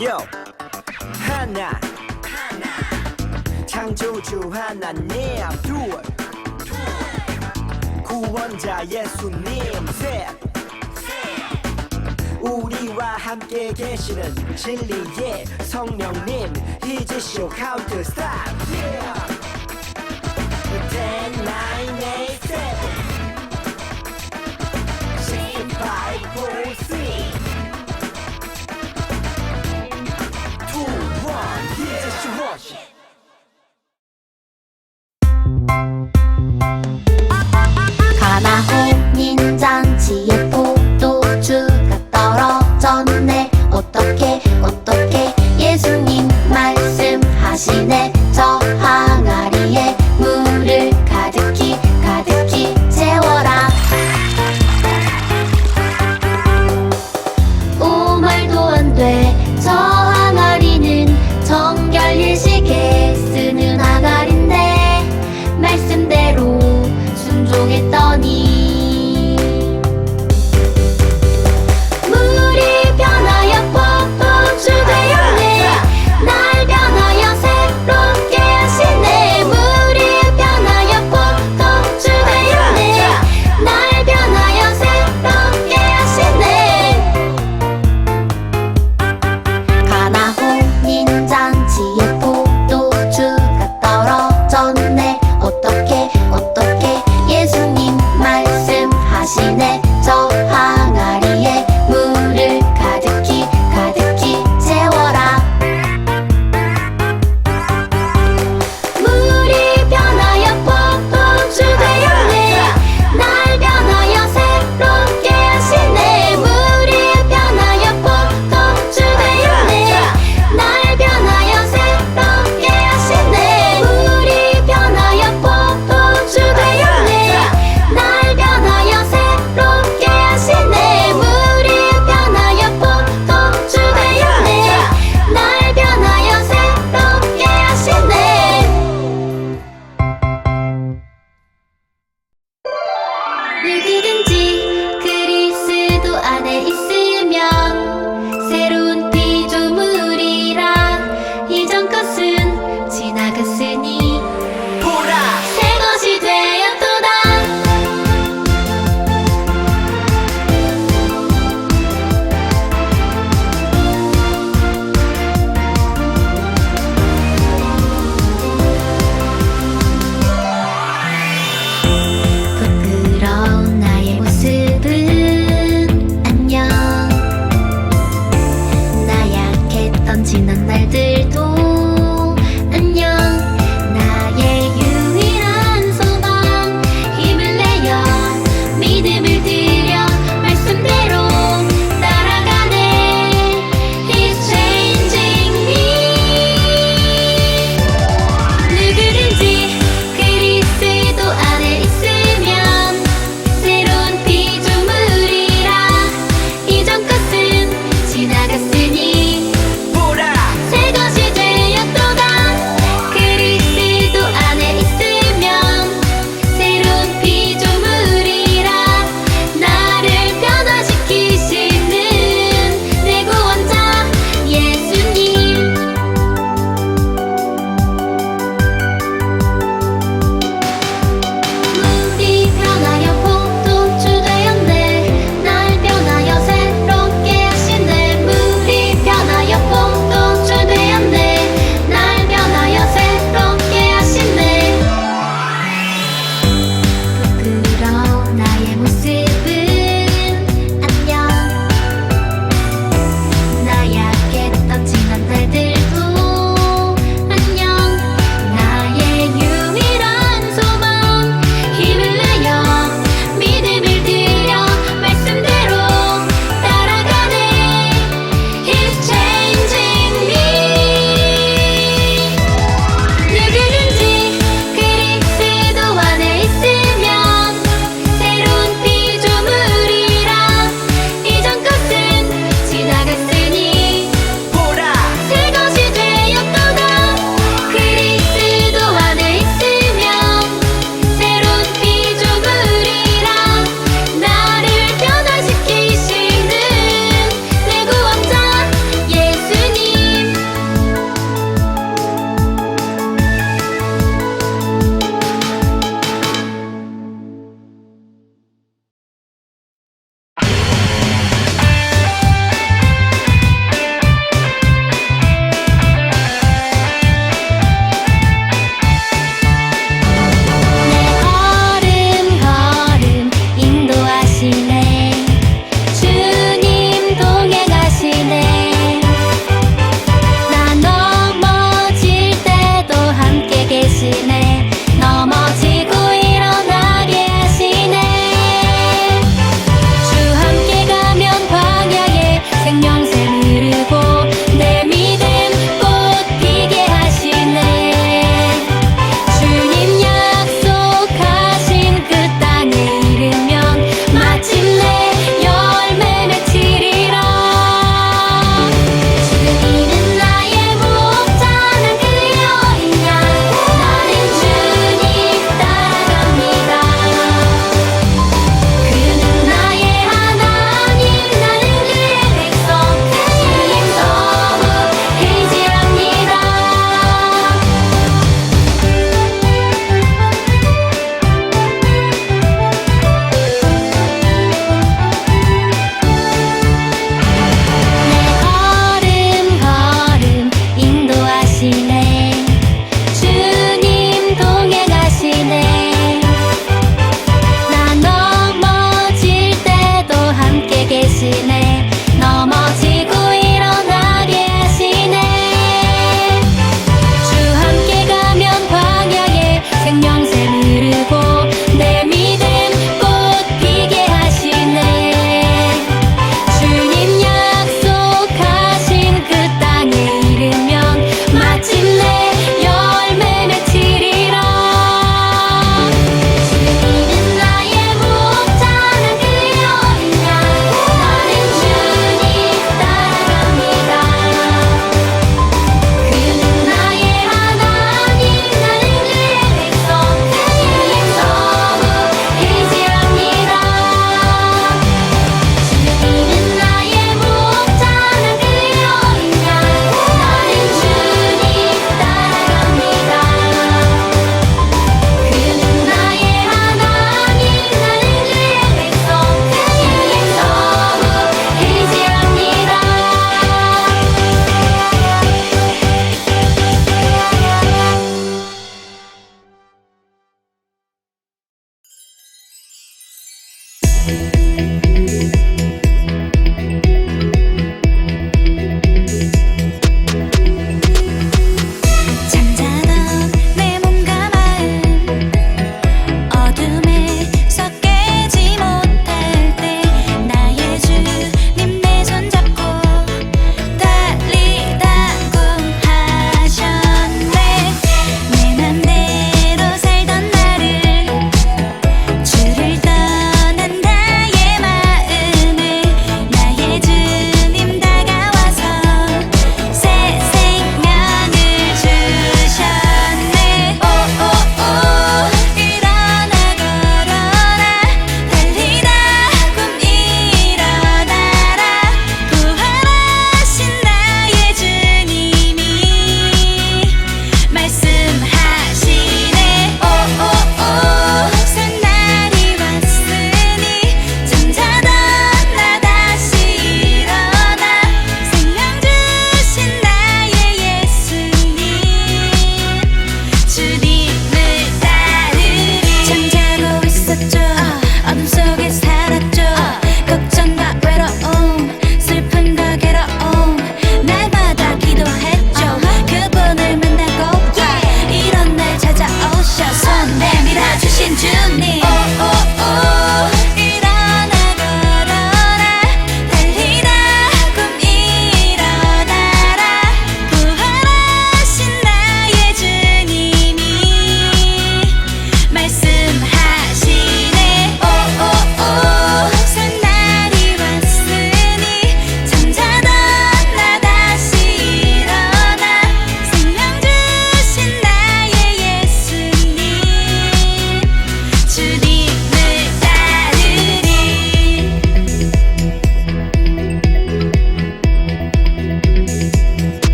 Yo 하나 창조주 하나님 둘 구원자 예수님 셋 우리와 함께 계시는 진리의 성령님 He's show count stop yeah 10, 9, 8, 7 6, 5, 4, 3 2, 1 He's show worship 가나혼인 잔치에 포도주가 떨어졌네. 어떻게 예수님 말씀하시네. 저 항아리에 물을 가득히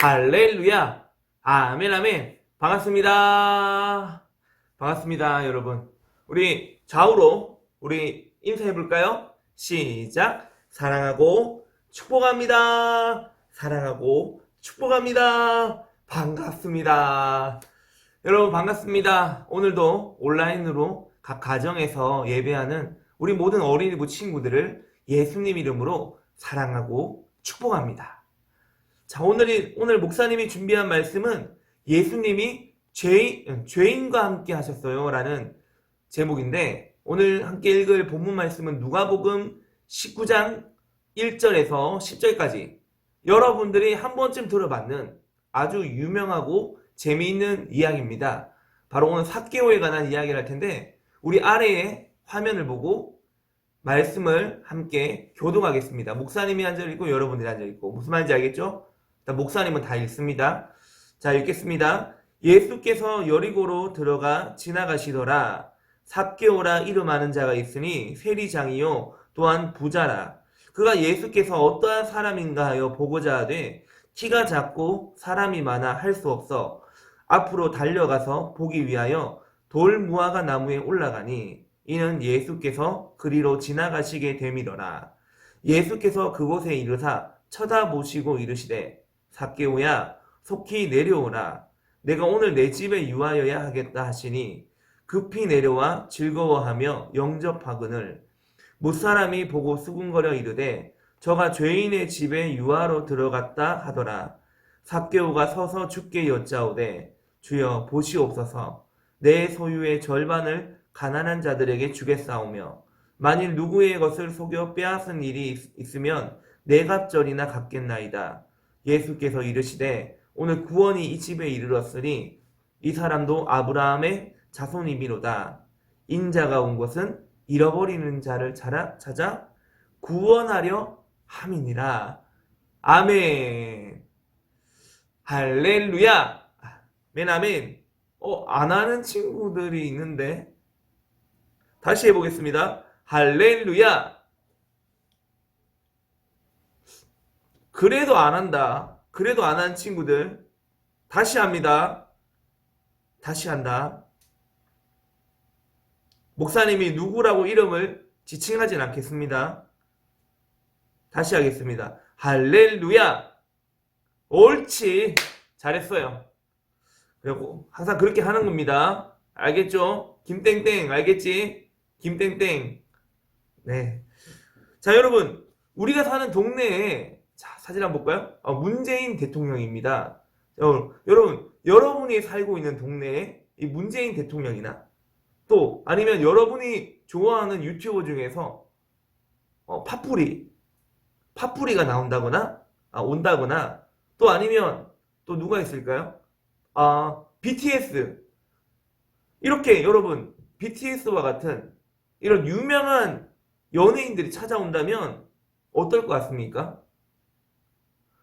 할렐루야. 아멘, 아멘. 반갑습니다. 반갑습니다, 여러분. 우리 좌우로 우리 인사해 볼까요? 시작. 사랑하고 축복합니다. 사랑하고 축복합니다. 반갑습니다. 여러분 반갑습니다. 오늘도 온라인으로 각 가정에서 예배하는 우리 모든 어린이부 친구들을 예수님 이름으로 사랑하고 축복합니다. 자, 오늘 목사님이 준비한 말씀은 예수님이 죄인과 함께 하셨어요 라는 제목인데, 오늘 함께 읽을 본문 말씀은 누가복음 19장 1절에서 10절까지 여러분들이 한 번쯤 들어봤는 아주 유명하고 재미있는 이야기입니다. 바로 오늘 삭개오에 관한 이야기를 할 텐데, 우리 아래에 화면을 보고 말씀을 함께 교독하겠습니다. 목사님이 한 절 읽고 여러분들이 한 절 읽고. 무슨 말인지 알겠죠? 일단 목사님은 다 읽습니다. 자, 읽겠습니다. 예수께서 여리고로 들어가 지나가시더라. 삭개오라 이름하는 자가 있으니 세리장이요 또한 부자라. 그가 예수께서 어떠한 사람인가 하여 보고자 하되 키가 작고 사람이 많아 할 수 없어 앞으로 달려가서 보기 위하여 돌무화과 나무에 올라가니 이는 예수께서 그리로 지나가시게 됨이더라. 예수께서 그곳에 이르사 쳐다보시고 이르시되 삭개오야 속히 내려오라. 내가 오늘 내 집에 유하여야 하겠다 하시니 급히 내려와 즐거워하며 영접하거늘 무사람이 보고 수군거려 이르되 저가 죄인의 집에 유하로 들어갔다 하더라. 삭개오가 서서 주께 여짜오되 주여 보시옵소서. 내 소유의 절반을 가난한 자들에게 주겠사오며 만일 누구의 것을 속여 빼앗은 일이 있으면 네 갑절이나 갚겠나이다. 예수께서 이르시되 오늘 구원이 이 집에 이르렀으니 이 사람도 아브라함의 자손이미로다. 인자가 온 것은 잃어버리는 자를 찾아 구원하려 함이니라. 아멘. 할렐루야. 아멘, 아멘. 안 하는 친구들이 있는데 다시 해보겠습니다. 할렐루야. 그래도 안 한다. 그래도 안 하는 친구들 다시 합니다. 다시 한다. 목사님이 누구라고 이름을 지칭하진 않겠습니다. 다시 하겠습니다. 할렐루야. 옳지. 잘했어요. 그리고 항상 그렇게 하는 겁니다. 알겠죠? 김땡땡 알겠지? 김땡땡. 네. 자, 여러분 우리가 사는 동네에 자, 사진 한번 볼까요? 문재인 대통령입니다. 여러분 여러분이 살고 있는 동네에 이 문재인 대통령이나 또 아니면 여러분이 좋아하는 유튜버 중에서 팥뿌리가 나온다거나 온다거나 또 아니면 또 누가 있을까요? BTS. 이렇게 여러분 BTS와 같은 이런 유명한 연예인들이 찾아온다면 어떨 것 같습니까?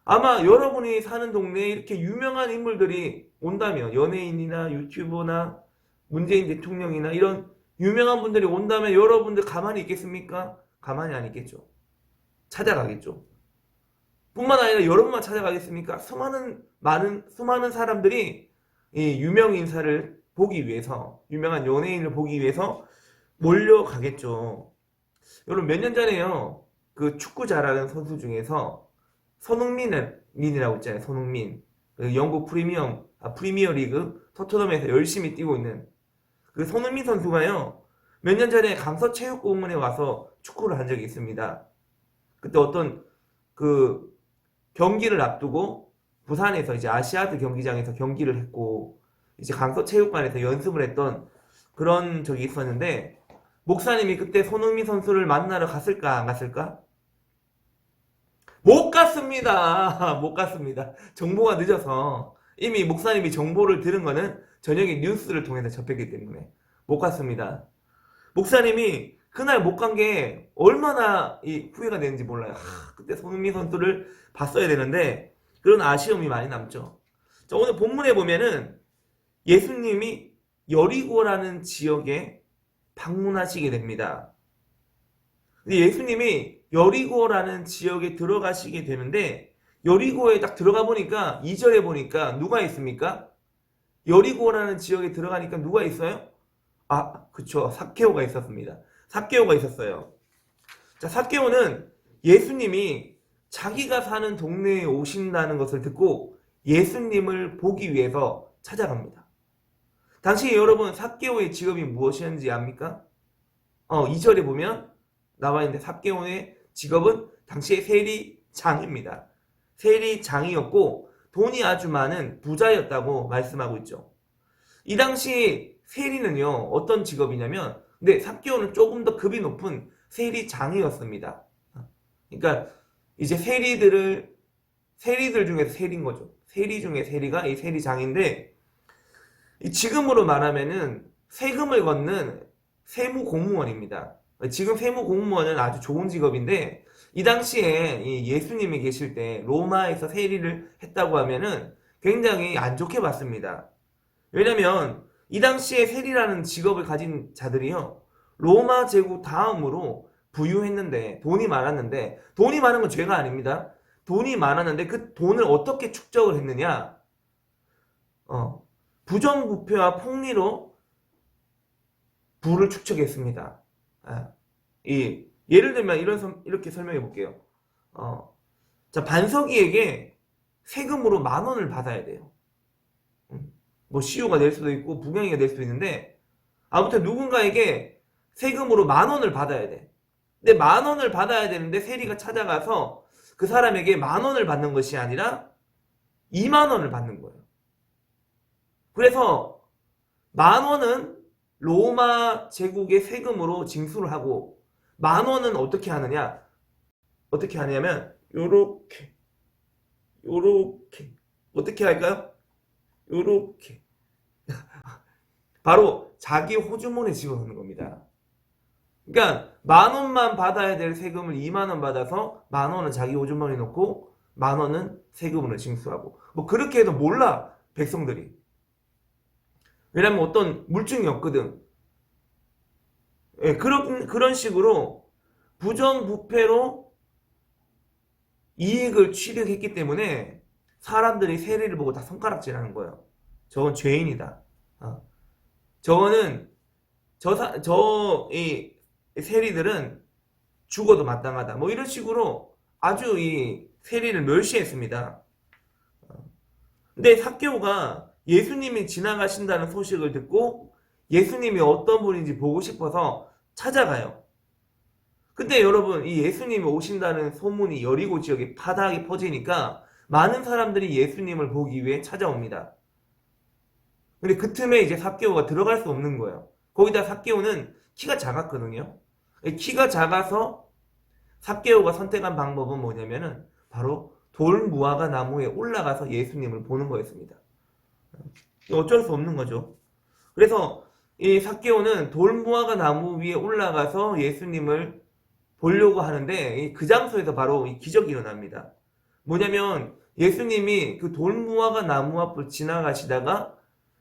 아마 여러분이 사는 동네에 이렇게 유명한 인물들이 온다면, 연예인이나 유튜버나 문재인 대통령이나 이런 유명한 분들이 온다면 여러분들 가만히 있겠습니까? 가만히 안 있겠죠. 찾아가겠죠. 뿐만 아니라 여러분만 찾아가겠습니까? 수많은 사람들이 이 유명 인사를 보기 위해서, 유명한 연예인을 보기 위해서 몰려가겠죠. 여러분 몇 년 전에요, 그 축구 잘하는 선수 중에서 손흥민이라고 있잖아요. 손흥민. 그 영국 프리미어 리그 토트넘에서 열심히 뛰고 있는 그 손흥민 선수가요, 몇 년 전에 강서체육공원에 와서 축구를 한 적이 있습니다. 그때 어떤 그 경기를 앞두고 부산에서 이제 아시아드 경기장에서 경기를 했고 이제 강서체육관에서 연습을 했던 그런 적이 있었는데, 목사님이 그때 손흥민 선수를 만나러 갔을까 안 갔을까? 못 갔습니다. 못 갔습니다. 정보가 늦어서. 이미 목사님이 정보를 들은 거는 저녁에 뉴스를 통해서 접했기 때문에 못 갔습니다. 목사님이 그날 못 간 게 얼마나 후회가 되는지 몰라요. 그때 손흥민 선수를 봤어야 되는데 그런 아쉬움이 많이 남죠. 자, 오늘 본문에 보면은 예수님이 여리고라는 지역에 방문하시게 됩니다. 근데 예수님이 여리고라는 지역에 들어가시게 되는데 여리고에 딱 들어가 보니까 2절에 보니까 누가 있습니까? 여리고라는 지역에 들어가니까 누가 있어요? 아, 그쵸. 삭개오가 있었습니다. 삭개오가 있었어요. 자, 삭개오는 예수님이 자기가 사는 동네에 오신다는 것을 듣고 예수님을 보기 위해서 찾아갑니다. 당시 여러분 삭개오의 직업이 무엇이었는지 압니까? 2절에 보면 나와 있는데 삭개오의 직업은 당시의 세리장입니다. 세리장이었고 돈이 아주 많은 부자였다고 말씀하고 있죠. 이 당시 세리는요 어떤 직업이냐면 근데 삭개오는 조금 더 급이 높은 세리장이었습니다. 그러니까 이제 세리들 중에서 세리인 거죠. 세리 중에 세리가 이 세리장인데 지금으로 말하면은 세금을 걷는 세무 공무원입니다. 지금 세무 공무원은 아주 좋은 직업인데 이 당시에 이 예수님이 계실 때 로마에서 세리를 했다고 하면은 굉장히 안 좋게 봤습니다. 왜냐면 이 당시에 세리라는 직업을 가진 자들이요 로마 제국 다음으로 부유했는데 돈이 많았는데 돈이 많은 건 죄가 아닙니다. 돈이 많았는데 그 돈을 어떻게 축적을 했느냐? 부정부패와 폭리로 부를 축적했습니다. 예를 들면 이렇게 설명해 볼게요. 자, 반석이에게 세금으로 10,000원을 받아야 돼요. 뭐 시우가 낼 수도 있고 부경이가 낼 수도 있는데 아무튼 누군가에게 세금으로 10,000원을 받아야 돼. 근데 10,000원을 받아야 되는데 세리가 찾아가서 그 사람에게 10,000원을 받는 것이 아니라 20,000원을 받는 거예요. 그래서 10,000원은 로마 제국의 세금으로 징수를 하고 10,000원은 어떻게 하느냐? 어떻게 하냐면 요렇게 어떻게 할까요? 요렇게 바로 자기 호주머니에 집어넣는 겁니다. 그러니까 10,000원만 받아야 될 세금을 20,000원 받아서 10,000원은 자기 호주머니에 넣고 10,000원은 세금으로 징수하고 뭐 그렇게 해도 몰라 백성들이. 왜냐면 어떤 물증이 없거든. 예, 그런 식으로 부정부패로 이익을 취득했기 때문에 사람들이 세리를 보고 다 손가락질하는 거예요. 저건 죄인이다. 이 세리들은 죽어도 마땅하다. 뭐 이런 식으로 아주 이 세리를 멸시했습니다. 근데 삭개오가 예수님이 지나가신다는 소식을 듣고 예수님이 어떤 분인지 보고 싶어서 찾아가요. 근데 여러분 이 예수님이 오신다는 소문이 여리고 지역에 파다하게 퍼지니까 많은 사람들이 예수님을 보기 위해 찾아옵니다. 근데 그 틈에 이제 삭개오가 들어갈 수 없는 거예요. 거기다 삭개오는 키가 작았거든요. 키가 작아서 삭개오가 선택한 방법은 뭐냐면은 바로 돌무화과 나무에 올라가서 예수님을 보는 거였습니다. 어쩔 수 없는 거죠. 그래서 이 삭개오는 돌무화과 나무 위에 올라가서 예수님을 보려고 하는데 그 장소에서 바로 이 기적이 일어납니다. 뭐냐면 예수님이 그 돌무화과 나무 앞을 지나가시다가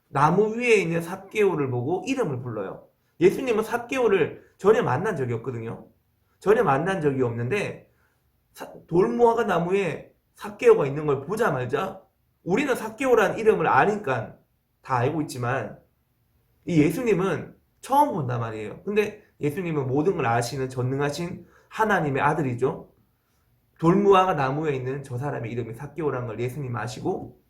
나무 위에 있는 삭개오를 보고 이름을 불러요. 예수님은 삭개오를 전혀 만난 적이 없거든요. 전혀 만난 적이 없는데 돌무화과 나무에 삭개오가 있는 걸 보자마자 우리는 삭개오라는 이름을 아니까 다 알고 있지만 이 예수님은 처음 본단 말이에요. 근데 예수님은 모든 걸 아시는 전능하신 하나님의 아들이죠. 돌무화과 나무에 있는 저 사람의 이름이 삭개오라는 걸 예수님 아시고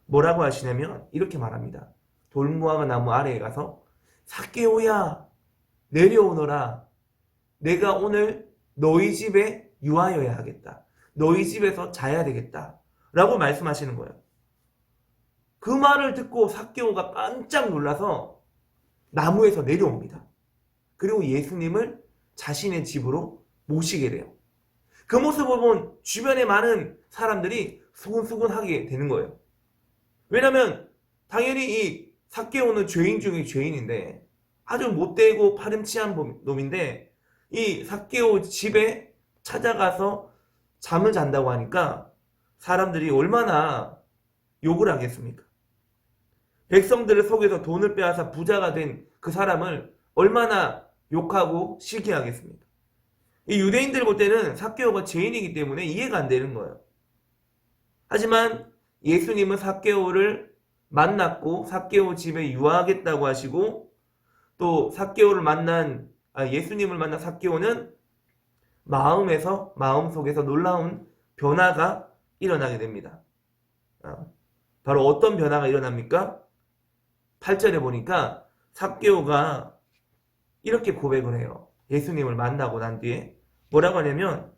뭐라고 하시냐면 이렇게 말합니다. 돌무화과 나무 아래에 가서 삭개오야 내려오너라. 내가 오늘 너희 집에 유하여야 하겠다. 너희 집에서 자야 되겠다. 라고 말씀하시는 거예요. 그 말을 듣고 삭개오가 깜짝 놀라서 나무에서 내려옵니다. 그리고 예수님을 자신의 집으로 모시게 돼요. 그 모습을 본 주변의 많은 사람들이 수근수근하게 되는 거예요. 왜냐면 당연히 이 삭개오는 죄인 중에 죄인인데 아주 못되고 파렴치한 놈인데 이 삭개오 집에 찾아가서 잠을 잔다고 하니까 사람들이 얼마나 욕을 하겠습니까? 백성들을 속여서 돈을 빼앗아 부자가 된 그 사람을 얼마나 욕하고 시기하겠습니까? 이 유대인들 볼 때는 삭개오가 죄인이기 때문에 이해가 안 되는 거예요. 하지만 예수님은 삭개오를 만났고 삭개오 집에 유하겠다고 하시고 또 예수님을 만난 삭개오는 마음속에서 놀라운 변화가 일어나게 됩니다. 바로 어떤 변화가 일어납니까? 8절에 보니까 삭개오가 이렇게 고백을 해요. 예수님을 만나고 난 뒤에 뭐라고 하냐면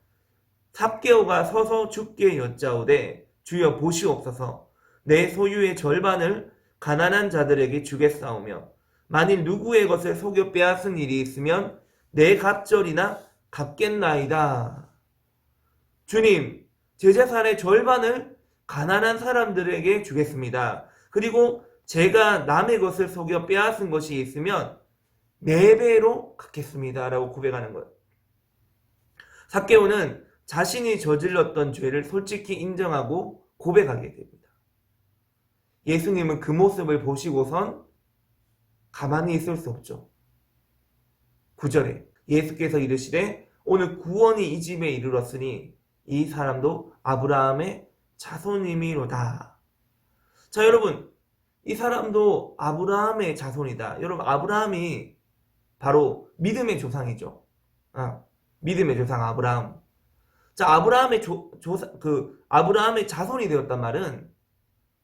삭개오가 서서 주께 여짜오되 주여 보시옵소서 내 소유의 절반을 가난한 자들에게 주겠사오며 만일 누구의 것을 속여 빼앗은 일이 있으면 내 갑절이나 갚겠나이다. 주님, 제 재산의 절반을 가난한 사람들에게 주겠습니다. 그리고 제가 남의 것을 속여 빼앗은 것이 있으면 4배로 갚겠습니다. 라고 고백하는 거예요. 삭개오는 자신이 저질렀던 죄를 솔직히 인정하고 고백하게 됩니다. 예수님은 그 모습을 보시고선 가만히 있을 수 없죠. 9절에 예수께서 이르시되 오늘 구원이 이 집에 이르렀으니 이 사람도 아브라함의 자손이미로다. 자, 여러분, 이 사람도 아브라함의 자손이다. 여러분, 아브라함이 바로 믿음의 조상이죠. 믿음의 조상 아브라함. 자, 아브라함의 자손이 되었단 말은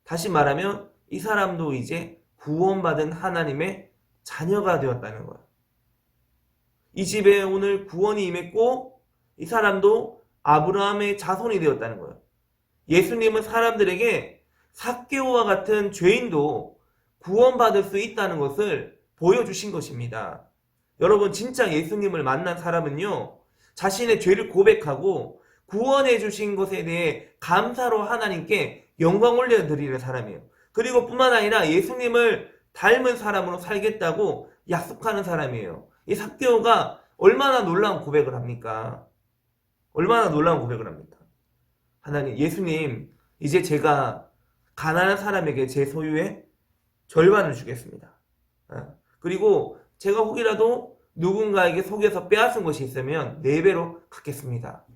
다시 말하면 이 사람도 이제 구원받은 하나님의 자녀가 되었다는 거예요. 이 집에 오늘 구원이 임했고 이 사람도 아브라함의 자손이 되었다는 거예요. 예수님은 사람들에게 삭개오와 같은 죄인도 구원받을 수 있다는 것을 보여주신 것입니다. 여러분, 진짜 예수님을 만난 사람은요, 자신의 죄를 고백하고 구원해 주신 것에 대해 감사로 하나님께 영광 올려드리는 사람이에요. 그리고 뿐만 아니라 예수님을 닮은 사람으로 살겠다고 약속하는 사람이에요. 이 삭개오가 얼마나 놀라운 고백을 합니까? 얼마나 놀라운 고백을 합니까? 하나님, 예수님, 이제 제가 가난한 사람에게 제 소유의 절반을 주겠습니다. 그리고 제가 혹이라도 누군가에게 속여서 빼앗은 것이 있으면 4배로 갚겠습니다.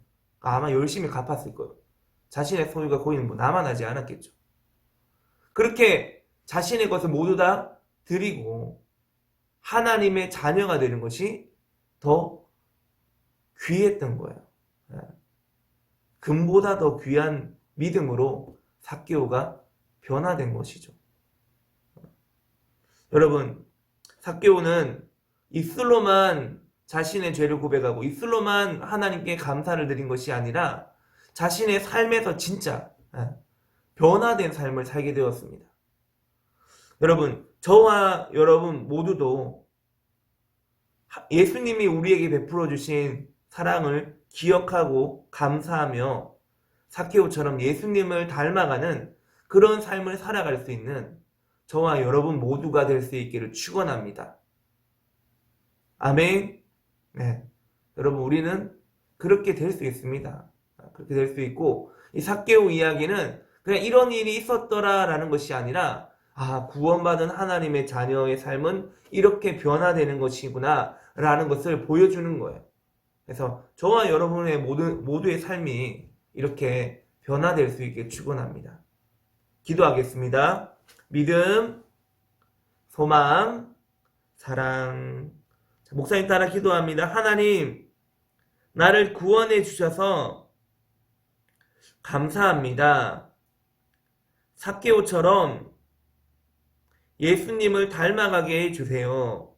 아마 열심히 갚았을 거예요. 자신의 소유가 거기는 나만 하지 않았겠죠. 그렇게 자신의 것을 모두 다 드리고 하나님의 자녀가 되는 것이 더 귀했던 거예요. 금보다 더 귀한 믿음으로 삭개오가 변화된 것이죠. 여러분, 삭개오는 입술로만 자신의 죄를 고백하고 입술로만 하나님께 감사를 드린 것이 아니라 자신의 삶에서 진짜 변화된 삶을 살게 되었습니다. 여러분, 저와 여러분 모두도 예수님이 우리에게 베풀어 주신 사랑을 기억하고 감사하며 삭개오처럼 예수님을 닮아가는 그런 삶을 살아갈 수 있는 저와 여러분 모두가 될 수 있기를 축원합니다. 아멘. 네. 여러분, 우리는 그렇게 될 수 있습니다. 그렇게 될 수 있고, 이 삭개오 이야기는 그냥 이런 일이 있었더라라는 것이 아니라, 구원받은 하나님의 자녀의 삶은 이렇게 변화되는 것이구나 라는 것을 보여주는 거예요. 그래서 저와 여러분의 모두의 삶이 이렇게 변화될 수 있게 축원합니다. 기도하겠습니다. 믿음, 소망, 사랑. 목사님 따라 기도합니다. 하나님, 나를 구원해 주셔서 감사합니다. 삭개오처럼 예수님을 닮아가게 해주세요.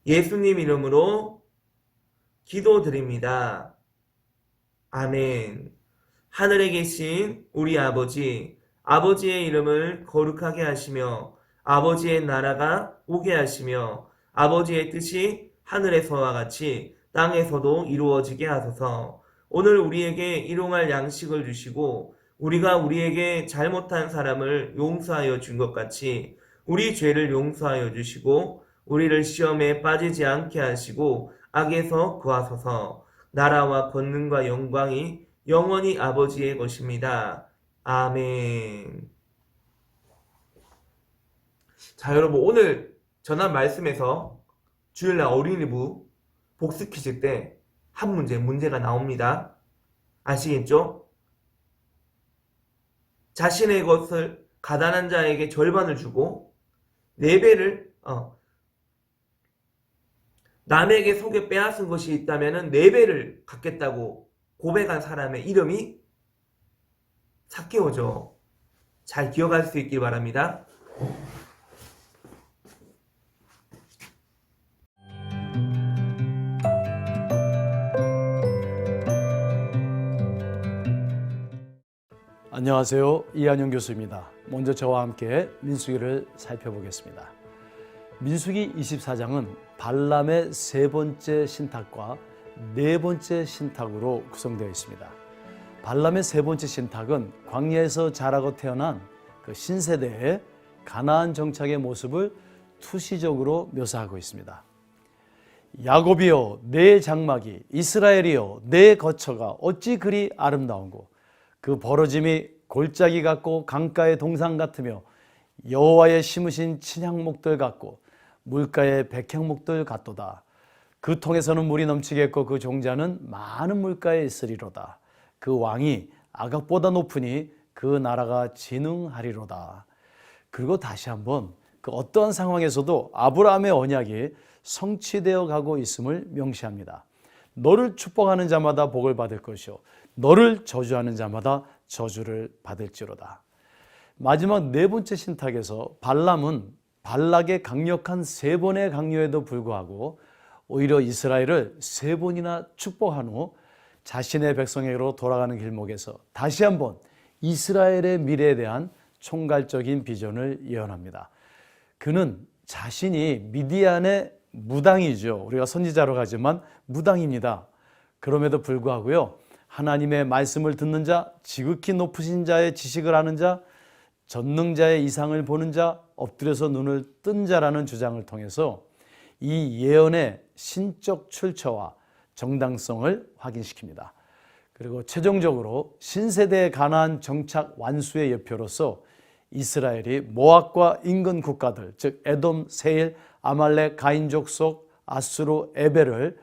예수님 이름으로 기도드립니다. 아멘. 하늘에 계신 우리 아버지, 아버지의 이름을 거룩하게 하시며 아버지의 나라가 오게 하시며 아버지의 뜻이 하늘에서와 같이 땅에서도 이루어지게 하소서. 오늘 우리에게 일용할 양식을 주시고 우리가 우리에게 잘못한 사람을 용서하여 준 것 같이 우리 죄를 용서하여 주시고 우리를 시험에 빠지지 않게 하시고 악에서 구하소서. 나라와 권능과 영광이 영원히 아버지의 것입니다. 아멘. 자, 여러분, 오늘 전한 말씀에서 주일날 어린이부 복습 퀴즈 때 한 문제가 나옵니다. 아시겠죠? 자신의 것을 가난한 자에게 절반을 주고 4배를 남에게 속여 빼앗은 것이 있다면 4배를 갚겠다고 고백한 사람의 이름이 삭개오죠. 잘 기억할 수 있길 바랍니다. 안녕하세요. 이한영 교수입니다. 먼저 저와 함께 민수기를 살펴보겠습니다. 민수기 24장은 발람의 3번째 신탁과 4번째 신탁으로 구성되어 있습니다. 발람의 3번째 신탁은 광야에서 자라고 태어난 그 신세대의 가나안 정착의 모습을 투시적으로 묘사하고 있습니다. 야곱이여 내 장막이, 이스라엘이여 내 거처가 어찌 그리 아름다운고, 그 벌어짐이 골짜기 같고 강가의 동상 같으며 여호와의 심으신 친향목들 같고 물가의 백향목들 같도다. 그 통에서는 물이 넘치겠고 그 종자는 많은 물가에 있으리로다. 그 왕이 아각보다 높으니 그 나라가 진흥하리로다. 그리고 다시 한번 그 어떠한 상황에서도 아브라함의 언약이 성취되어 가고 있음을 명시합니다. 너를 축복하는 자마다 복을 받을 것이요 너를 저주하는 자마다 저주를 받을지로다. 마지막 4번째 신탁에서 발람은 발락의 강력한 3번의 강요에도 불구하고 오히려 이스라엘을 3번이나 축복한 후 자신의 백성에게로 돌아가는 길목에서 다시 한번 이스라엘의 미래에 대한 총괄적인 비전을 예언합니다. 그는 자신이 미디안의 무당이죠. 우리가 선지자로 가지만 무당입니다. 그럼에도 불구하고요, 하나님의 말씀을 듣는 자, 지극히 높으신 자의 지식을 아는 자, 전능자의 이상을 보는 자, 엎드려서 눈을 뜬 자라는 주장을 통해서 이 예언의 신적 출처와 정당성을 확인시킵니다. 그리고 최종적으로 신세대의 가나안 정착 완수의 여표로서 이스라엘이 모압과 인근 국가들, 즉 에돔, 세일, 아말렉, 가인족 속 아수르, 에벨을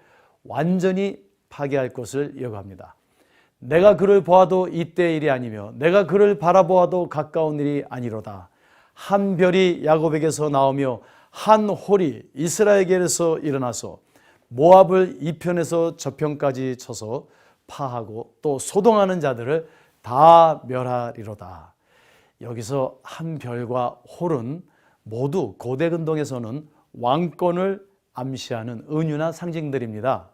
완전히 파괴할 것을 예고합니다. 내가 그를 보아도 이때의 일이 아니며 내가 그를 바라보아도 가까운 일이 아니로다. 한 별이 야곱에게서 나오며 한 홀이 이스라엘에게서 일어나서 모압을 이편에서 저편까지 쳐서 파하고 또 소동하는 자들을 다 멸하리로다. 여기서 한 별과 홀은 모두 고대 근동에서는 왕권을 암시하는 은유나 상징들입니다.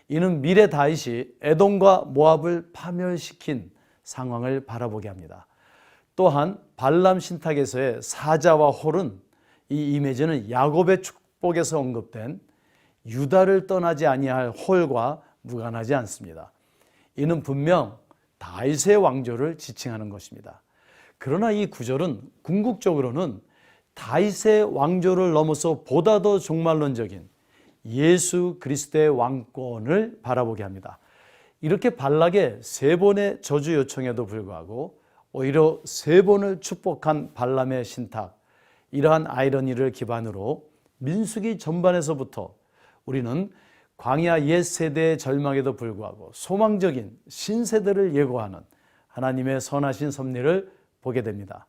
이는 미래 다윗이 에돔과 모압을 파멸시킨 상황을 바라보게 합니다. 또한 발람 신탁에서의 사자와 홀은 이 이미지는 야곱의 축복에서 언급된 유다를 떠나지 아니할 홀과 무관하지 않습니다. 이는 분명 다윗의 왕조를 지칭하는 것입니다. 그러나 이 구절은 궁극적으로는 다윗의 왕조를 넘어서 보다 더 종말론적인 예수 그리스도의 왕권을 바라보게 합니다. 이렇게 발락의 3번의 저주 요청에도 불구하고 오히려 3번을 축복한 발람의 신탁, 이러한 아이러니를 기반으로 민수기 전반에서부터 우리는 광야 옛 세대의 절망에도 불구하고 소망적인 신세대를 예고하는 하나님의 선하신 섭리를 보게 됩니다.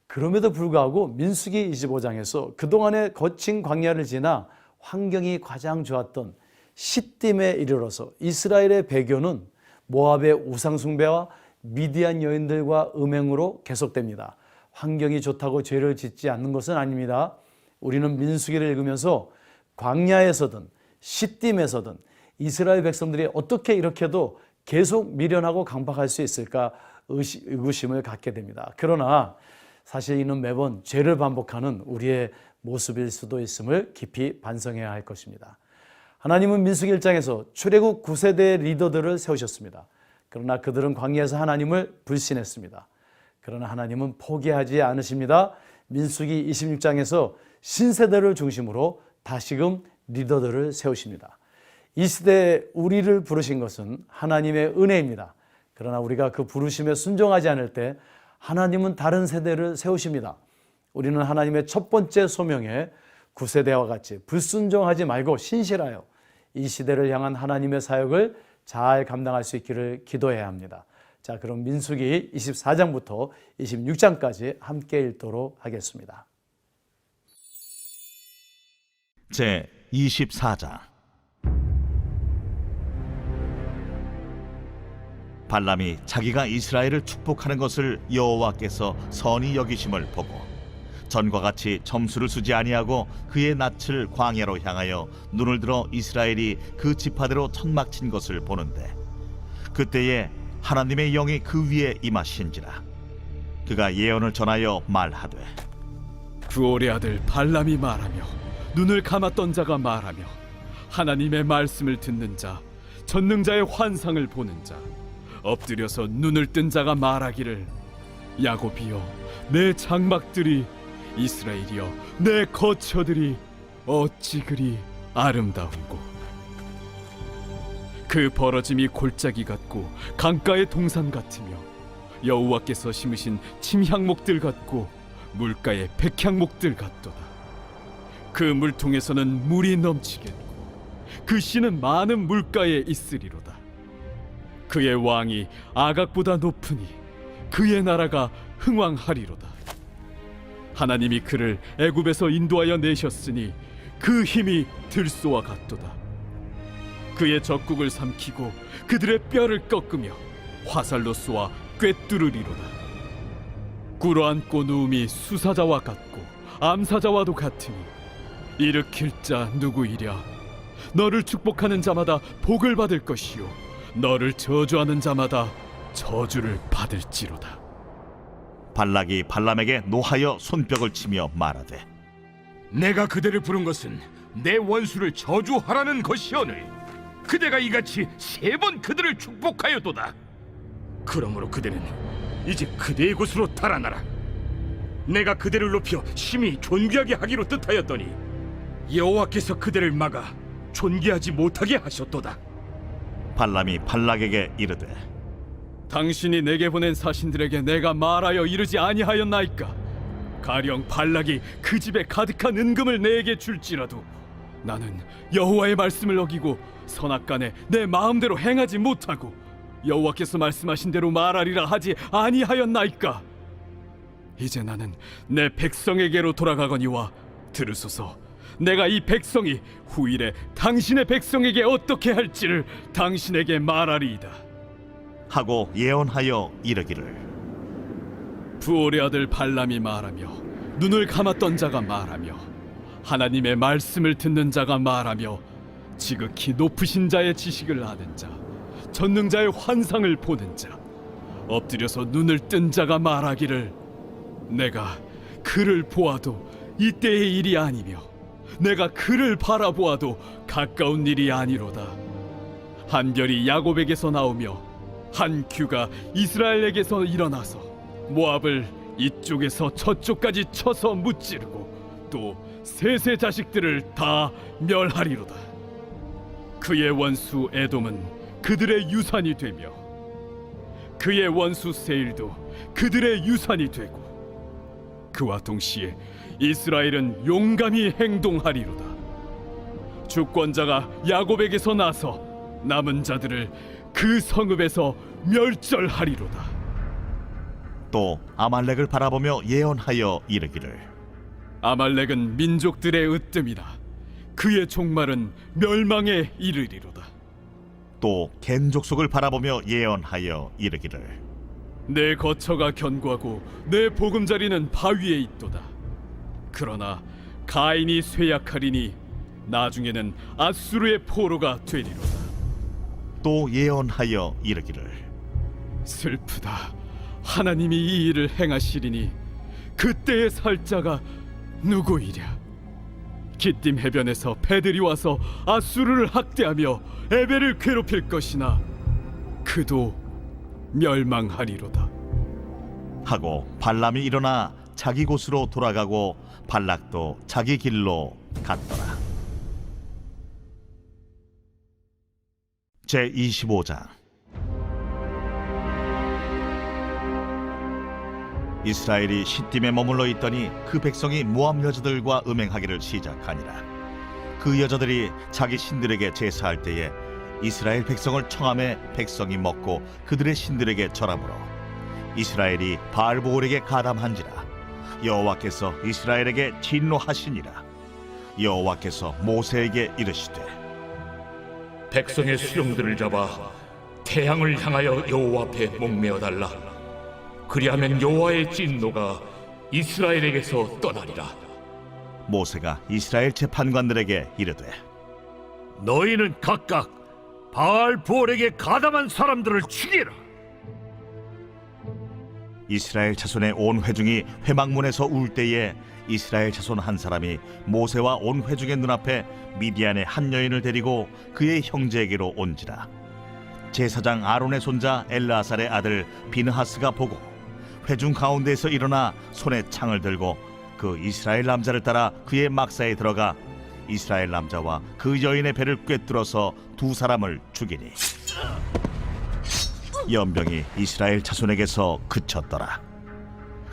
그럼에도 불구하고 민수기 25장에서 그동안의 거친 광야를 지나 환경이 가장 좋았던 시딤에 이르러서 이스라엘의 배교는 모압의 우상숭배와 미디안 여인들과 음행으로 계속됩니다. 환경이 좋다고 죄를 짓지 않는 것은 아닙니다. 우리는 민수기를 읽으면서 광야에서든 시딤에서든 이스라엘 백성들이 어떻게 이렇게도 계속 미련하고 강박할 수 있을까 의구심을 갖게 됩니다. 그러나 사실 이는 매번 죄를 반복하는 우리의 모습일 수도 있음을 깊이 반성해야 할 것입니다. 하나님은 민수기 1장에서 출애굽 9세대의 리더들을 세우셨습니다. 그러나 그들은 광야에서 하나님을 불신했습니다. 그러나 하나님은 포기하지 않으십니다. 민수기 26장에서 신세대를 중심으로 다시금 리더들을 세우십니다. 이 시대에 우리를 부르신 것은 하나님의 은혜입니다. 그러나 우리가 그 부르심에 순종하지 않을 때 하나님은 다른 세대를 세우십니다. 우리는 하나님의 첫 번째 소명에 9세대와 같이 불순종하지 말고 신실하여 이 시대를 향한 하나님의 사역을 잘 감당할 수 있기를 기도해야 합니다. 자, 그럼 민수기 24장부터 26장까지 함께 읽도록 하겠습니다. 제 24장. 발람이 자기가 이스라엘을 축복하는 것을 여호와께서 선히 여기심을 보고 전과 같이 점수를 쓰지 아니하고 그의 낯을 광야로 향하여 눈을 들어 이스라엘이 그 지파대로 천막친 것을 보는데, 그때에 하나님의 영이 그 위에 임하신지라. 그가 예언을 전하여 말하되, 부올의 아들 발람이 말하며 눈을 감았던 자가 말하며 하나님의 말씀을 듣는 자, 전능자의 환상을 보는 자, 엎드려서 눈을 뜬 자가 말하기를, 야곱이여 내 장막들이, 이스라엘이여 내 거처들이 어찌 그리 아름다운고. 그 벌어짐이 골짜기 같고 강가의 동산 같으며 여호와께서 심으신 침향목들 같고 물가의 백향목들 같도다. 그 물통에서는 물이 넘치겠고 그 씨는 많은 물가에 있으리로다. 그의 왕이 아각보다 높으니 그의 나라가 흥왕하리로다. 하나님이 그를 애굽에서 인도하여 내셨으니 그 힘이 들소와 같도다. 그의 적국을 삼키고 그들의 뼈를 꺾으며 화살로 쏘아 꿰뚫으리로다. 꿇어앉고 누움이 수사자와 같고 암사자와도 같으니 일으킬 자 누구이랴. 너를 축복하는 자마다 복을 받을 것이요 너를 저주하는 자마다 저주를 받을지로다. 발락이 발람에게 노하여 손뼉을 치며 말하되, 내가 그대를 부른 것은 내 원수를 저주하라는 것이오늘 그대가 이같이 3번 그들을 축복하였도다. 그러므로 그대는 이제 그대의 곳으로 달아나라. 내가 그대를 높여 심히 존귀하게 하기로 뜻하였더니 여호와께서 그대를 막아 존귀하지 못하게 하셨도다. 발람이 발락에게 이르되, 당신이 내게 보낸 사신들에게 내가 말하여 이르지 아니하였나이까? 가령 발락이 그 집에 가득한 은금을 내게 줄지라도 나는 여호와의 말씀을 어기고 선악간에 내 마음대로 행하지 못하고 여호와께서 말씀하신 대로 말하리라 하지 아니하였나이까? 이제 나는 내 백성에게로 돌아가거니와 들으소서. 내가 이 백성이 후일에 당신의 백성에게 어떻게 할지를 당신에게 말하리이다. 하고 예언하여 이르기를, 부올의 아들 발람이 말하며 눈을 감았던 자가 말하며 하나님의 말씀을 듣는 자가 말하며 지극히 높으신 자의 지식을 아는 자, 전능자의 환상을 보는 자, 엎드려서 눈을 뜬 자가 말하기를, 내가 그를 보아도 이때의 일이 아니며 내가 그를 바라보아도 가까운 일이 아니로다. 한 별이 야곱에게서 나오며 한 규가 이스라엘에게서 일어나서 모압을 이쪽에서 저쪽까지 쳐서 무찌르고 또 셋의 자식들을 다 멸하리로다. 그의 원수 에돔은 그들의 유산이 되며 그의 원수 세일도 그들의 유산이 되고 그와 동시에 이스라엘은 용감히 행동하리로다. 주권자가 야곱에게서 나서 남은 자들을 그 성읍에서 멸절하리로다. 또 아말렉을 바라보며 예언하여 이르기를, 아말렉은 민족들의 으뜸이나 그의 종말은 멸망에 이르리로다. 또 겐 족속을 바라보며 예언하여 이르기를, 내 거처가 견고하고 내 보금자리는 바위에 있도다. 그러나 가인이 쇠약하리니 나중에는 아수르의 포로가 되리로다. 또 예언하여 이르기를, 슬프다. 하나님이 이 일을 행하시리니 그때의 살자가 누구이랴? 기띔 해변에서 배들이 와서 아수르를 학대하며 에벨을 괴롭힐 것이나 그도 멸망하리로다. 하고 발람이 일어나 자기 곳으로 돌아가고 발락도 자기 길로 갔더라. 제 25장. 이스라엘이 시딤에 머물러 있더니 그 백성이 모압 여자들과 음행하기를 시작하니라. 그 여자들이 자기 신들에게 제사할 때에 이스라엘 백성을 청함에 백성이 먹고 그들의 신들에게 절하므로 이스라엘이 바알보올에게 가담한지라 여호와께서 이스라엘에게 진노하시니라. 여호와께서 모세에게 이르시되 백성의 수령들을 잡아 태양을 향하여 여호와 앞에 목매어 달라. 그리하면 여호와의 진노가 이스라엘에게서 떠나리라. 모세가 이스라엘 재판관들에게 이르되 너희는 각각 바알보올에게 가담한 사람들을 죽이라. 이스라엘 자손의 온 회중이 회막문에서 울 때에 이스라엘 자손 한 사람이 모세와 온 회중의 눈앞에 미디안의 한 여인을 데리고 그의 형제에게로 온지라. 제사장 아론의 손자 엘르아살의 아들 비느하스가 보고 회중 가운데에서 일어나 손에 창을 들고 그 이스라엘 남자를 따라 그의 막사에 들어가 이스라엘 남자와 그 여인의 배를 꿰뚫어서 두 사람을 죽이니 연병이 이스라엘 자손에게서 그쳤더라.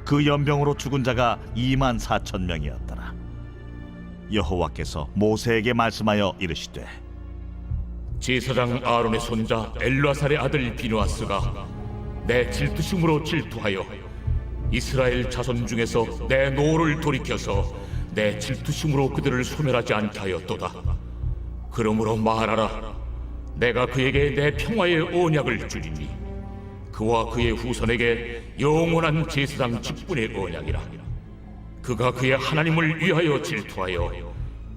그 연병으로 죽은 자가 24,000명이었더라. 여호와께서 모세에게 말씀하여 이르시되 제사장 아론의 손자 엘르아살의 아들 비느하스가 내 질투심으로 질투하여 이스라엘 자손 중에서 내 노를 돌이켜서 내 질투심으로 그들을 소멸하지 않게 하였도다. 그러므로 말하라. 내가 그에게 내 평화의 언약을 주리니 그와 그의 후손에게 영원한 제사장 직분의 언약이라. 그가 그의 하나님을 위하여 질투하여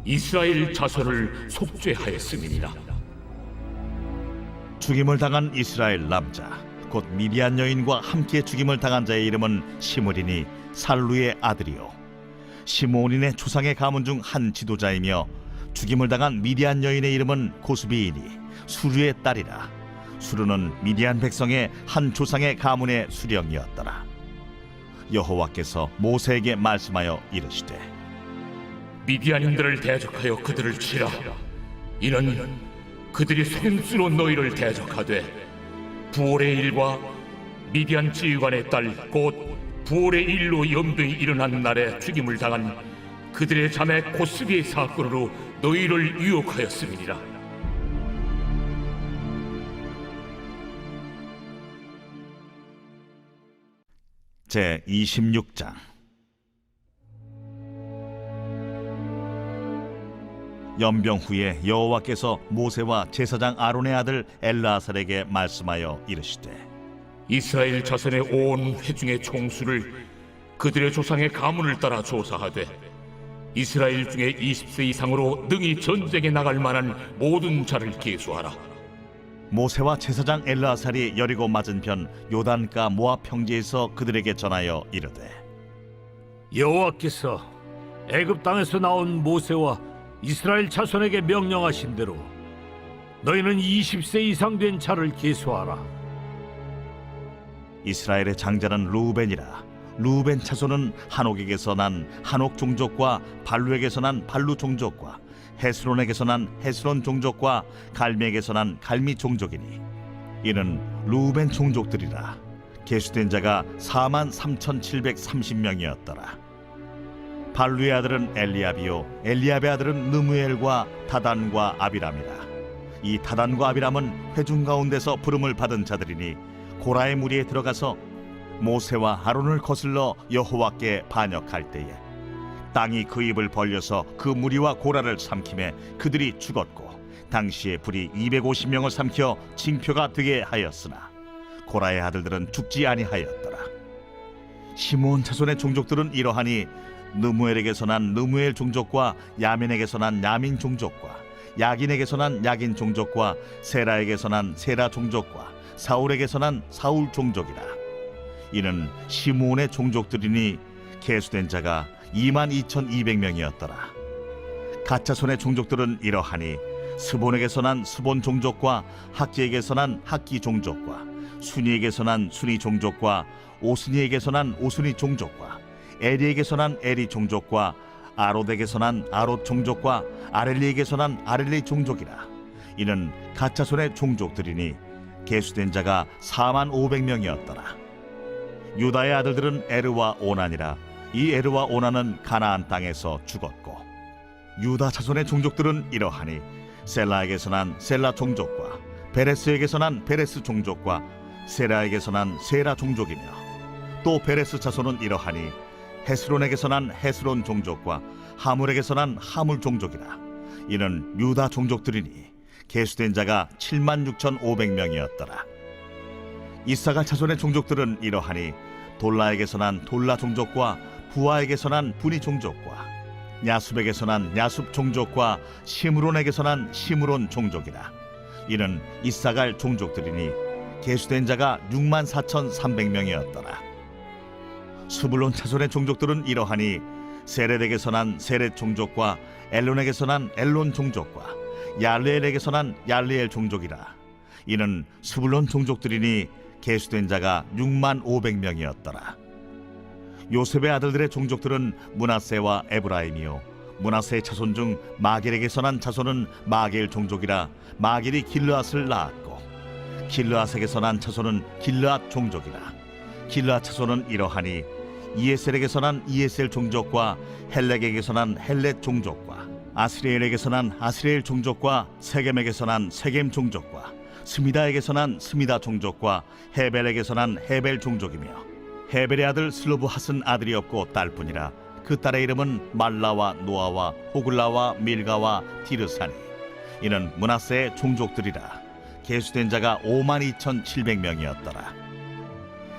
이스라엘 자손을 속죄하였음이니라. 죽임을 당한 이스라엘 남자 곧 미디안 여인과 함께 죽임을 당한 자의 이름은 시므리니 살루의 아들이요 시므온인의 조상의 가문 중 한 지도자이며 죽임을 당한 미디안 여인의 이름은 고스비이니 수르의 딸이라. 수르는 미디안 백성의 한 조상의 가문의 수령이었더라. 여호와께서 모세에게 말씀하여 이르시되 미디안인들을 대적하여 그들을 치라. 이는 그들이 손수로 너희를 대적하되 부올의 일과 미디안 지휘관의 딸 곧 부올의 일로 연병이 일어난 날에 죽임을 당한 그들의 자매 고스비의 사건으로 너희를 유혹하였음이니라. 제 26장. 연병 후에 여호와께서 모세와 제사장 아론의 아들 엘르아살에게 말씀하여 이르시되 이스라엘 자손의 온 회중의 총수를 그들의 조상의 가문을 따라 조사하되 이스라엘 중에 20세 이상으로 능히 전쟁에 나갈 만한 모든 자를 계수하라. 모세와 제사장 엘르아살이 여리고 맞은편 요단가 모압 평지에서 그들에게 전하여 이르되 여호와께서 애굽 땅에서 나온 모세와 이스라엘 자손에게 명령하신 대로 너희는 20세 이상 된 자를 계수하라. 이스라엘의 장자는 루벤이라. 루벤 차손은 한옥에게서 난 한옥 종족과 발루에게서 난 발루 종족과 헤스론에게서 난 헤스론 종족과 갈미에게서 난 갈미 종족이니 이는 루벤 종족들이라. 계수된 자가 43,730명이었더라. 발루의 아들은 엘리압이요 엘리압의 아들은 느무엘과 다단과 아비람이라. 이 다단과 아비람은 회중 가운데서 부름을 받은 자들이니 고라의 무리에 들어가서 모세와 아론을 거슬러 여호와께 반역할 때에 땅이 그 입을 벌려서 그 무리와 고라를 삼키매 그들이 죽었고 당시에 불이 250명을 삼켜 징표가 되게 하였으나 고라의 아들들은 죽지 아니하였더라. 시므온 자손의 종족들은 이러하니 느무엘에게서 난 느무엘 종족과 야민에게서 난 야민 종족과 야긴에게서 난 야긴 종족과 세라에게서 난 세라 종족과 사울에게서 난 사울 종족이라. 이는 시므온의 종족들이니 계수된 자가 22,200명이었더라. 가짜손의 종족들은 이러하니 스본에게서 난 스본 종족과 학기에게서 난 학기 종족과 순이에게서 난 순이 종족과 오스니에게서 난 오스니 종족과 에리에게서 난 에리 종족과 아롯에게서 난 아롯 종족과 아렐리에게서 난 아렐리 종족이라. 이는 가짜손의 종족들이니 계수된 자가 45,000명이었더라. 유다의 아들들은 에르와 오난이라. 이 에르와 오난은 가나안 땅에서 죽었고 유다 자손의 종족들은 이러하니 셀라에게서 난 셀라 종족과 베레스에게서 난 베레스 종족과 세라에게서 난 세라 종족이며 또 베레스 자손은 이러하니 헤스론에게서 난 헤스론 종족과 하물에게서 난 하물 종족이라. 이는 유다 종족들이니 계수된 자가 76,500명이었더라. 이사갈 자손의 종족들은 이러하니 돌라에게서 난 돌라 종족과 부하에게서 난 부니 종족과 야숲에게서 난 야숲 종족과 시므론에게서 난 시므론 종족이라. 이는 이사갈 종족들이니 계수된 자가 64,300명이었더라. 스불론 자손의 종족들은 이러하니 세렛에게서 난 세렛 종족과 엘론에게서 난 엘론 종족과 얄레엘에게서 난 얄레엘 종족이라. 이는 스불론 종족들이니 계수된 자가 65,500명이었더라. 요셉의 아들들의 종족들은 므낫세와 에브라임이요 므낫세의 자손 중 마겔에게서 난 자손은 마겔 종족이라. 마겔이 길르앗을 낳았고 길르앗에게서 난 자손은 길르앗 종족이라. 길르앗 자손은 이러하니 이에셀에게서 난 이에셀 종족과 헬렉에게서 난 헬렉 종족과 아스리엘에게서 난 아스리엘 종족과 세겜에게서 난 세겜 종족과 스미다에게서 난 스미다 종족과 헤벨에게서 난 헤벨 종족이며 헤벨의 아들 슬로브핫은 아들이 없고 딸뿐이라. 그 딸의 이름은 말라와 노아와 호글라와 밀가와 디르사니. 이는 므낫세의 종족들이라. 계수된 자가 52,700명이었더라.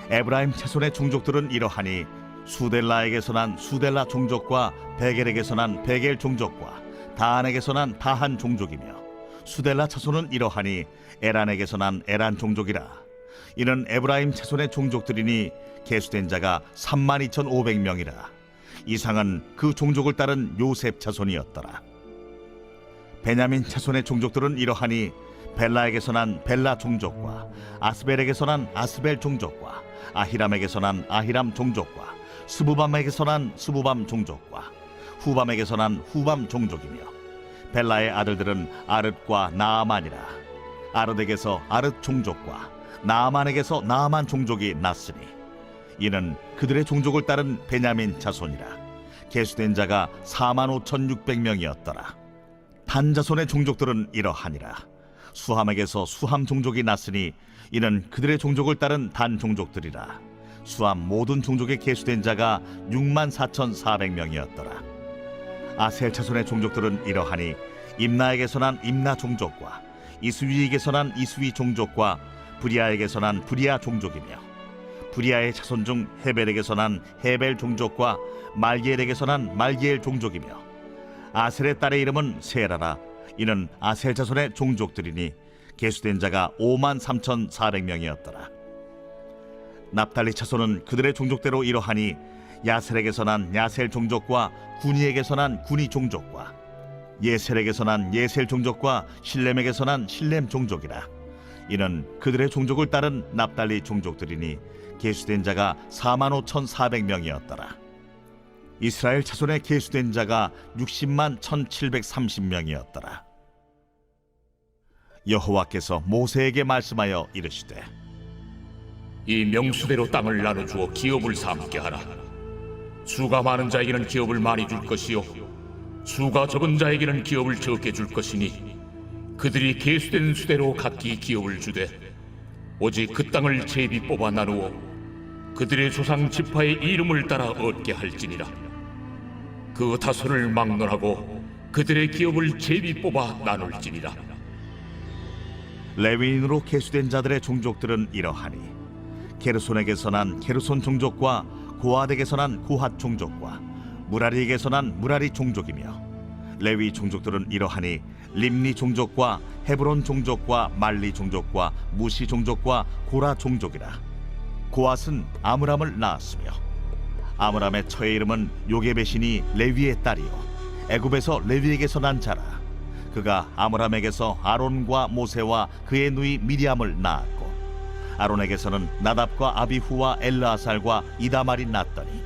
에브라임 자손의 종족들은 이러하니 수델라에게서 난 수델라 종족과 베겔에게서 난 베겔 종족과 다한에게서 난 다한 종족이며 수델라 자손은 이러하니 에란에게서 난 에란 종족이라. 이는 에브라임 자손의 종족들이니 계수된 자가 32,500명이라. 이상은 그 종족을 따른 요셉 자손이었더라. 베냐민 자손의 종족들은 이러하니 벨라에게서 난 벨라 종족과 아스벨에게서 난 아스벨 종족과 아히람에게서 난 아히람 종족과 스부밤에게서 난 스부밤 종족과 후밤에게서 난 후밤 종족이며 벨라의 아들들은 아릇과 나아만이라. 아릇에게서 아릇 종족과 나아만에게서 나아만 종족이 났으니 이는 그들의 종족을 따른 베냐민 자손이라. 계수된 자가 45,600명이었더라. 단 자손의 종족들은 이러하니라. 수함에게서 수함 종족이 났으니 이는 그들의 종족을 따른 단 종족들이라. 수함 모든 종족에 계수된 자가 64,400명이었더라. 아셀 자손의 종족들은 이러하니 임나에게서 난 임나 종족과 이스위에게서 난 이스위 종족과 브리아에게서 난 브리아 종족이며 브리아의 자손 중 헤벨에게서 난 헤벨 종족과 말기엘에게서 난 말기엘 종족이며 아셀의 딸의 이름은 세라라. 이는 아셀 자손의 종족들이니 계수된 자가 53,400명이었더라. 납달리 자손은 그들의 종족대로 이러하니 야셀에게서 난 야셀 종족과 구니에게서 난 구니 종족과 예셀에게서 난 예셀 종족과 실렘에게서 난 실렘 종족이라. 이는 그들의 종족을 따른 납달리 종족들이니 계수된 자가 45,400명이었더라. 이스라엘 자손의 계수된 자가 601,730명이었더라. 여호와께서 모세에게 말씀하여 이르시되 이 명수대로 땅을 나눠주어 기업을 삼게 하라. 수가 많은 자에게는 기업을 많이 줄 것이요 수가 적은 자에게는 기업을 적게 줄 것이니 그들이 계수된 수대로 각기 기업을 주되 오직 그 땅을 제비 뽑아 나누어 그들의 조상 지파의 이름을 따라 얻게 할지니라. 그 다손을 막론하고 그들의 기업을 제비 뽑아 나눌지니라. 레위인으로 계수된 자들의 종족들은 이러하니 게르손에게서 난 게르손 종족과 고핫에게서 난 고핫 종족과 무라리에게서 난 무라리 종족이며 레위 종족들은 이러하니 림니 종족과 헤브론 종족과 말리 종족과 무시 종족과 고라 종족이라. 고핫은 아므람을 낳았으며 아므람의 처의 이름은 요게벳이니 레위의 딸이요 애굽에서 레위에게서 난 자라. 그가 아므람에게서 아론과 모세와 그의 누이 미리암을 낳았고 아론에게서는 나답과 아비후와 엘르아살과 이다말이 낳았더니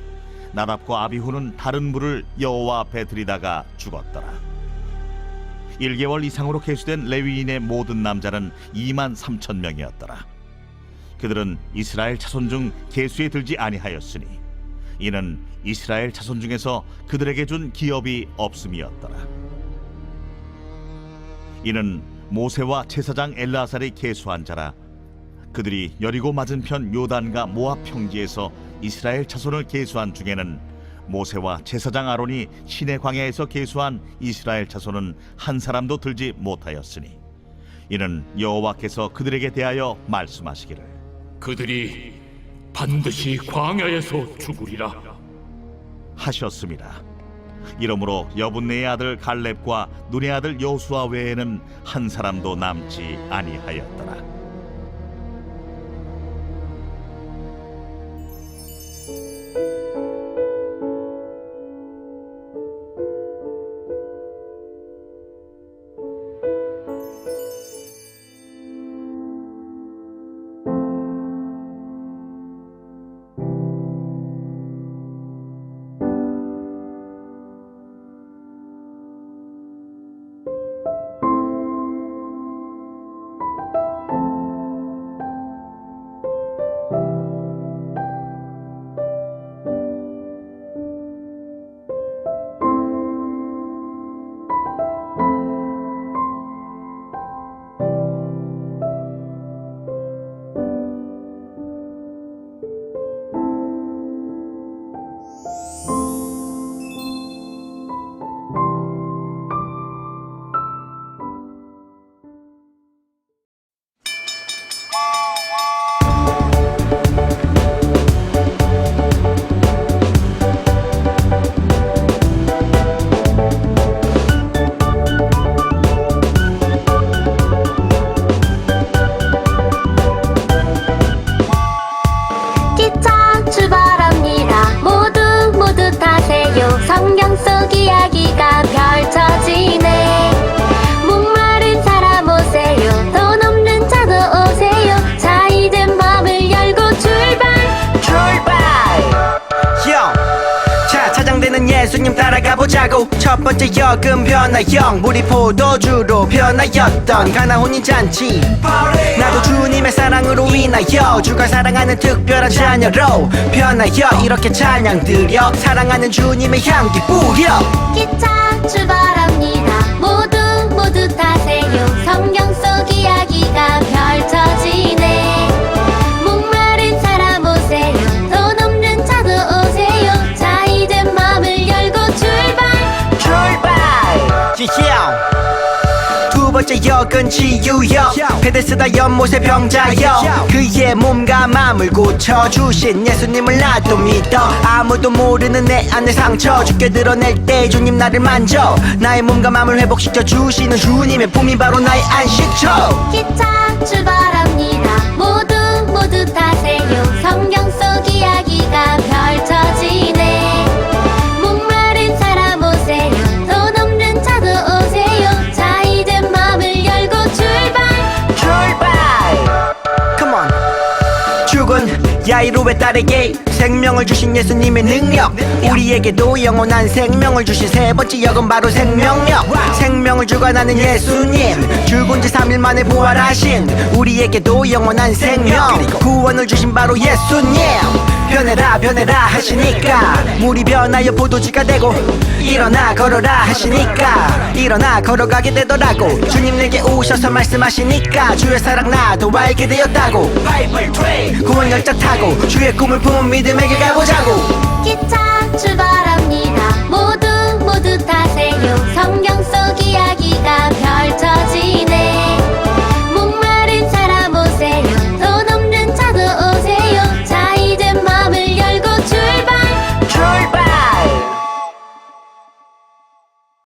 나답과 아비후는 다른 물을 여호와 앞에 들이다가 죽었더라. 1개월 이상으로 계수된 레위인의 모든 남자는 23,000명이었더라. 그들은 이스라엘 자손 중 계수에 들지 아니하였으니 이는 이스라엘 자손 중에서 그들에게 준 기업이 없음이었더라. 이는 모세와 제사장 엘라살이 계수한 자라. 그들이 여리고 맞은편 요단과 모압 평지에서 이스라엘 자손을 계수한 중에는 모세와 제사장 아론이 시내 광야에서 계수한 이스라엘 자손은 한 사람도 들지 못하였으니 이는 여호와께서 그들에게 대하여 말씀하시기를 그들이 반드시 광야에서 죽으리라. 하셨습니다. 이러므로 여분네의 아들 갈렙과 눈의 아들 여호수아 외에는 한 사람도 남지 아니하였더라. 기차 출발합니다. 모두 타세요. 성경 속 이야기가 펼쳐지네. 목마른 사람 오세요. 돈 없는 자도 오세요. 자 이제 마음을 열고 출발. 자 차장되는 예수님 따라가 보자고. 첫 번째 역은 변화형. 물이 포도주로 변하였던 가나 혼인 잔치. 나도 주님의 사랑으로 인하여 주가 사랑하는 특별한 자녀로 변하여 이렇게 찬양 드려 사랑하는 주님의 향기 뿌려. 기차 출발합니다. 모두 타세요. 성경 속 이야기가 펼쳐지네. 목마른 사람 오세요. 돈 없는 자도 오세요. 자 이제 마음을 열고 출발. 두 번째 역은 치유역. 베데스다 연못의 병자역. 그의 몸과 마음을 고쳐주신 예수님을 나도 믿어. 아무도 모르는 내 안의 상처 죽게 드러낼 때 주님 나를 만져. 나의 몸과 마음을 회복시켜 주시는 주님의 품이 바로 나의 안식처. 기차 출발합니다. 모두 타세요. 성경 속 이야기가 펼쳐지네. 목마른 사람 오세요. 돈 없는 자도 오세요. 자 이제 마음을 열고 출발. Come on. 죽은 야이로의 딸에게 생명을 주신 예수님의 능력. 우리에게도 영원한 생명을 주신 세 번째 역은 바로 생명력. 생명을 주관하는 예수님. 죽은 지 3일 만에 부활하신 우리에게도 영원한 생명. 구원을 주신 바로 예수님. 변해라 하시니까 물이 변하여 포도주가 되고 일어나 걸어라 하시니까 일어나 걸어가게 되더라고. 주님 내게 오셔서 말씀하시니까 주의 사랑 나도 알게 되었다고. 바이블 트레인 구원 열차 타고 주의 꿈을 품은 믿음에게 가보자고. 기차 출발합니다.